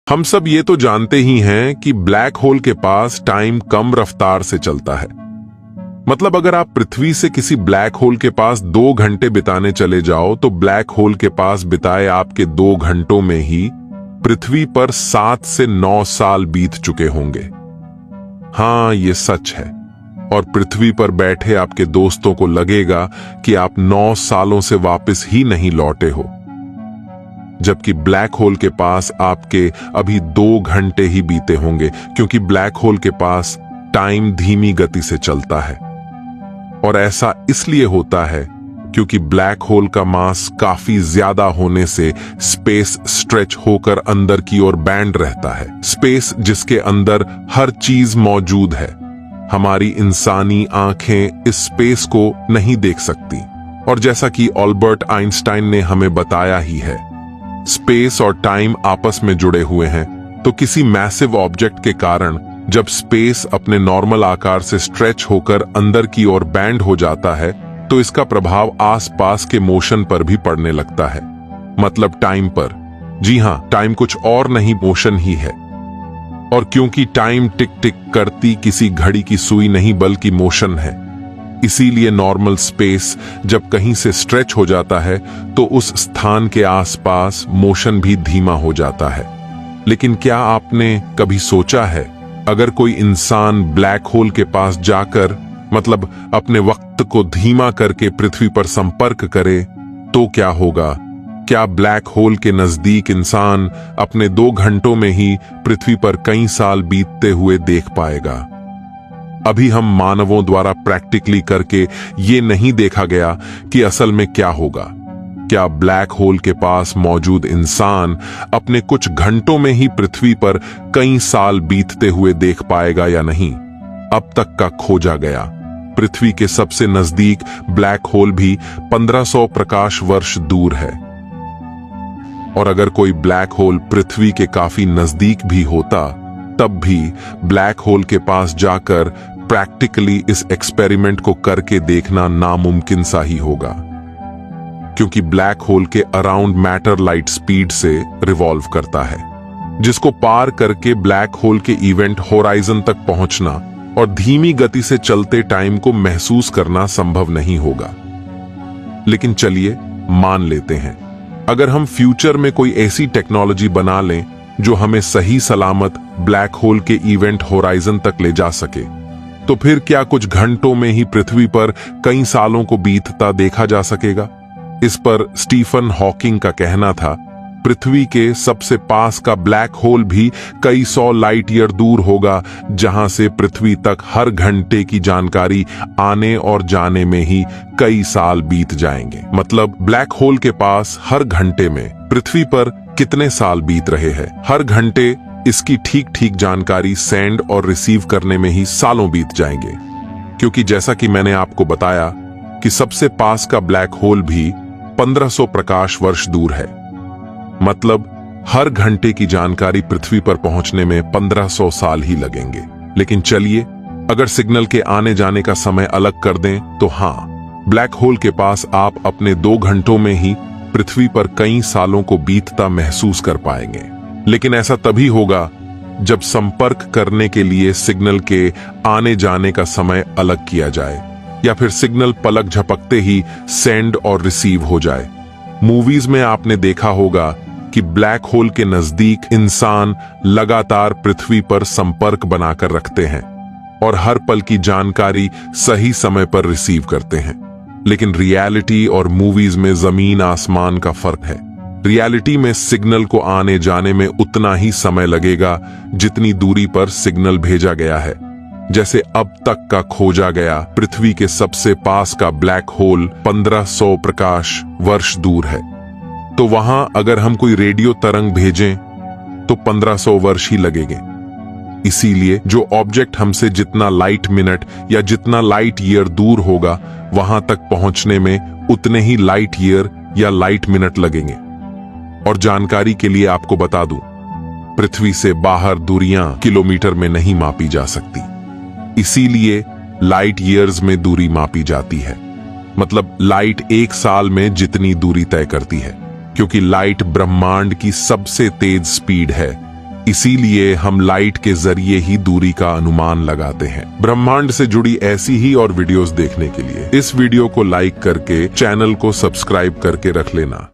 हम सब ये तो जानते ही हैं कि ब्लैक होल के पास टाइम कम रफ्तार से चलता है। मतलब अगर आप पृथ्वी से किसी ब्लैक होल के पास 2 घंटे बिताने चले जाओ तो ब्लैक होल के पास बिताए आपके 2 घंटों में ही पृथ्वी पर 7 से 9 साल बीत चुके होंगे। हाँ, ये सच है। और पृथ्वी पर बैठे आपके दोस्तों को लगेगा कि आप 9 सालों से वापस ही नहीं लौटे हो, जबकि ब्लैक होल के पास आपके अभी 2 घंटे ही बीते होंगे, क्योंकि ब्लैक होल के पास टाइम धीमी गति से चलता है। और ऐसा इसलिए होता है क्योंकि ब्लैक होल का मास काफी ज्यादा होने से स्पेस स्ट्रेच होकर अंदर की ओर बैंड रहता है। स्पेस जिसके अंदर हर चीज मौजूद है। हमारी इंसानी आंखें इस स्पेस को नहीं देख सकती, और जैसा कि अल्बर्ट आइंस्टाइन ने हमें बताया ही है, स्पेस और टाइम आपस में जुड़े हुए हैं। तो किसी मैसिव ऑब्जेक्ट के कारण जब स्पेस अपने नॉर्मल आकार से स्ट्रेच होकर अंदर की ओर बैंड हो जाता है तो इसका प्रभाव आसपास के मोशन पर भी पड़ने लगता है। मतलब टाइम पर। जी हां, टाइम कुछ और नहीं, मोशन ही है। और क्योंकि टाइम टिक टिक करती किसी घड़ी की सुई नहीं बल्कि मोशन है, इसीलिए नॉर्मल स्पेस जब कहीं से स्ट्रेच हो जाता है तो उस स्थान के आसपास मोशन भी धीमा हो जाता है। लेकिन क्या आपने कभी सोचा है, अगर कोई इंसान ब्लैक होल के पास जाकर, मतलब अपने वक्त को धीमा करके पृथ्वी पर संपर्क करे तो क्या होगा? क्या ब्लैक होल के नजदीक इंसान अपने 2 घंटों में ही पृथ्वी पर कई साल बीतते हुए देख पाएगा? अभी हम मानवों द्वारा प्रैक्टिकली करके ये नहीं देखा गया कि असल में क्या होगा। क्या ब्लैक होल के पास मौजूद इंसान अपने कुछ घंटों में ही पृथ्वी पर कई साल बीतते हुए देख पाएगा या नहीं? अब तक का खोजा गया। पृथ्वी के सबसे नजदीक ब्लैक होल भी 1500 प्रकाश वर्ष दूर है। और अगर कोई ब्लैक होल पृथ्वी के काफी नजदीक भी होता, तब भी ब्लैक होल के पास जाकर प्रैक्टिकली इस एक्सपेरिमेंट को करके देखना नामुमकिन सा ही होगा, क्योंकि ब्लैक होल के अराउंड मैटर लाइट स्पीड से रिवॉल्व करता है, जिसको पार करके ब्लैक होल के इवेंट होराइजन तक पहुंचना और धीमी गति से चलते टाइम को महसूस करना संभव नहीं होगा। लेकिन चलिए मान लेते हैं, अगर हम फ्यूचर में कोई ऐसी टेक्नोलॉजी बना लें जो हमें सही सलामत ब्लैक होल के इवेंट होराइजन तक ले जा सके, तो फिर क्या कुछ घंटों में ही पृथ्वी पर कई सालों को बीतता देखा जा सकेगा? इस पर स्टीफन हॉकिंग का कहना था, पृथ्वी के सबसे पास का ब्लैक होल भी कई 100 लाइट ईयर दूर होगा, जहां से पृथ्वी तक हर घंटे की जानकारी आने और जाने में ही कई साल बीत जाएंगे। मतलब ब्लैक होल के पास हर घंटे में पृथ्वी पर कितने साल बीत रहे हैं। हर घंटे इसकी ठीक ठीक जानकारी सेंड और रिसीव करने में ही सालों बीत जाएंगे, क्योंकि जैसा कि मैंने आपको बताया कि सबसे पास का ब्लैक होल भी 1500 प्रकाश वर्ष दूर है। मतलब हर घंटे की जानकारी पृथ्वी पर पहुंचने में 1500 साल ही लगेंगे। लेकिन चलिए, अगर सिग्नल के आने जाने का समय अलग कर दें तो हाँ, ब्लैक होल के पास आप अपने 2 घंटों में ही पृथ्वी पर कई सालों को बीतता महसूस कर पाएंगे। लेकिन ऐसा तभी होगा जब संपर्क करने के लिए सिग्नल के आने जाने का समय अलग किया जाए, या फिर सिग्नल पलक झपकते ही सेंड और रिसीव हो जाए। मूवीज में आपने देखा होगा कि ब्लैक होल के नजदीक इंसान लगातार पृथ्वी पर संपर्क बनाकर रखते हैं और हर पल की जानकारी सही समय पर रिसीव करते हैं। लेकिन रियलिटी और मूवीज में जमीन आसमान का फर्क है। रियलिटी में सिग्नल को आने जाने में उतना ही समय लगेगा जितनी दूरी पर सिग्नल भेजा गया है। जैसे अब तक का खोजा गया पृथ्वी के सबसे पास का ब्लैक होल 1500 प्रकाश वर्ष दूर है, तो वहां अगर हम कोई रेडियो तरंग भेजें तो 1500 वर्ष ही लगेंगे। इसीलिए जो ऑब्जेक्ट हमसे जितना लाइट मिनट या जितना लाइट ईयर दूर होगा, वहां तक पहुंचने में उतने ही लाइट ईयर या लाइट मिनट लगेंगे। और जानकारी के लिए आपको बता दूं, पृथ्वी से बाहर दूरियां किलोमीटर में नहीं मापी जा सकती, इसीलिए लाइट ईयर्स में दूरी मापी जाती है। मतलब लाइट 1 साल में जितनी दूरी तय करती है, क्योंकि लाइट ब्रह्मांड की सबसे तेज स्पीड है, इसीलिए हम लाइट के जरिए ही दूरी का अनुमान लगाते हैं। ब्रह्मांड से जुड़ी ऐसी ही और वीडियोस देखने के लिए इस वीडियो को लाइक करके चैनल को सब्सक्राइब करके रख लेना।